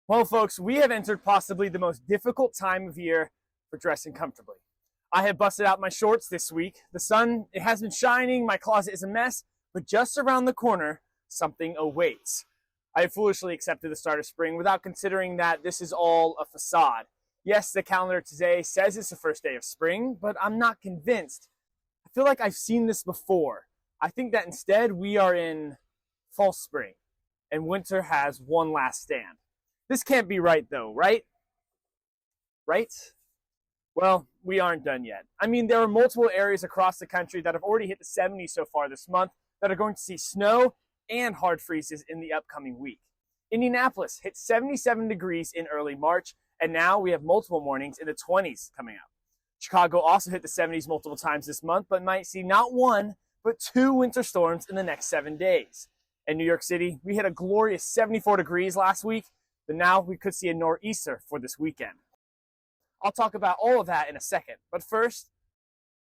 Well, folks, we have entered possibly the most difficult time of year for dressing comfortably. I have busted out my shorts this week. The sun, it has been shining, my closet is a mess, but just around the corner, something awaits. I have foolishly accepted the start of spring without considering that this is all a facade. Yes, the calendar today says it's the first day of spring, but I'm not convinced. I feel like I've seen this before. I think that instead we are in false spring, and winter has one last stand. This can't be right though, right? Right? Well, we aren't done yet. I mean, there are multiple areas across the country that have already hit the 70s so far this month that are going to see snow and hard freezes in the upcoming week. Indianapolis hit 77 degrees in early March, and now we have multiple mornings in the 20s coming up. Chicago also hit the 70s multiple times this month, but might see not one, but two winter storms in the next 7 days. In New York City, we hit a glorious 74 degrees last week, but now we could see a nor'easter for this weekend. I'll talk about all of that in a second, but first,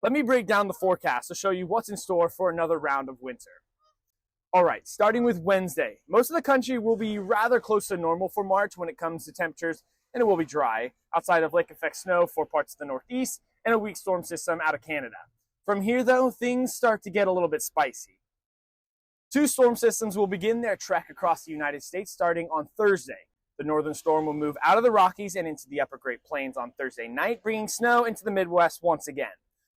let me break down the forecast to show you what's in store for another round of winter. All right, starting with Wednesday. Most of the country will be rather close to normal for March when it comes to temperatures, and it will be dry, outside of lake effect snow for parts of the Northeast and a weak storm system out of Canada. From here, though, things start to get a little bit spicy. Two storm systems will begin their trek across the United States starting on Thursday. The northern storm will move out of the Rockies and into the upper Great Plains on Thursday night, bringing snow into the Midwest once again.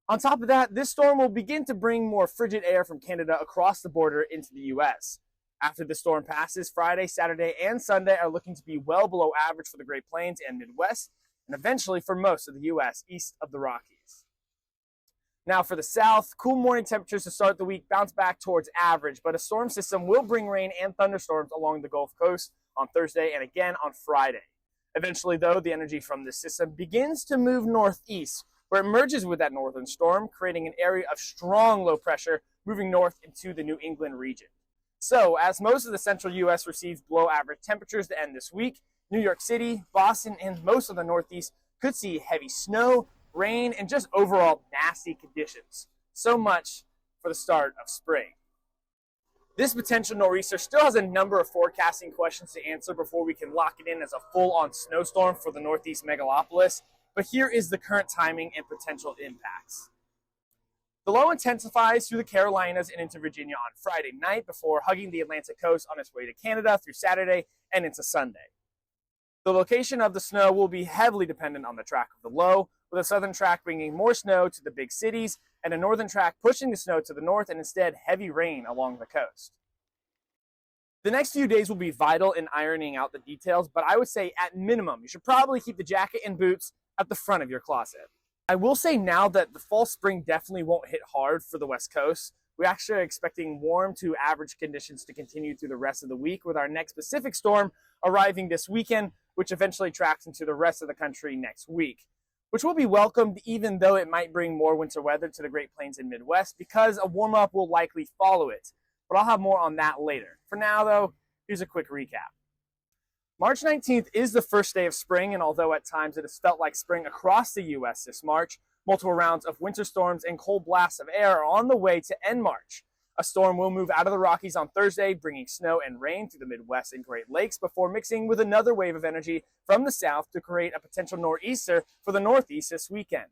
On top of that, this storm will begin to bring more frigid air from Canada across the border into the U.S. After the storm passes, Friday, Saturday, and Sunday are looking to be well below average for the Great Plains and Midwest, and eventually for most of the U.S. east of the Rockies. Now for the south, cool morning temperatures to start the week bounce back towards average, but a storm system will bring rain and thunderstorms along the Gulf Coast on Thursday and again on Friday. Eventually, though, the energy from this system begins to move northeast, where it merges with that northern storm, creating an area of strong low pressure moving north into the New England region. So, as most of the central U.S. receives below average temperatures to end this week, New York City, Boston, and most of the Northeast could see heavy snow, rain, and just overall nasty conditions. So much for the start of spring. This potential nor'easter still has a number of forecasting questions to answer before we can lock it in as a full-on snowstorm for the Northeast megalopolis, but here is the current timing and potential impacts. The low intensifies through the Carolinas and into Virginia on Friday night before hugging the Atlantic coast on its way to Canada through Saturday and into Sunday. The location of the snow will be heavily dependent on the track of the low, with a southern track bringing more snow to the big cities and a northern track pushing the snow to the north and instead heavy rain along the coast. The next few days will be vital in ironing out the details, but I would say at minimum, you should probably keep the jacket and boots at the front of your closet. I will say now that the fall spring definitely won't hit hard for the West Coast. We actually are expecting warm to average conditions to continue through the rest of the week, with our next Pacific storm arriving this weekend, which eventually tracks into the rest of the country next week, which will be welcomed even though it might bring more winter weather to the Great Plains and Midwest because a warm-up will likely follow it. But I'll have more on that later. For now, though, here's a quick recap. March 19th is the first day of spring, and although at times it has felt like spring across the U.S. this March, multiple rounds of winter storms and cold blasts of air are on the way to end March. A storm will move out of the Rockies on Thursday, bringing snow and rain through the Midwest and Great Lakes before mixing with another wave of energy from the south to create a potential nor'easter for the Northeast this weekend.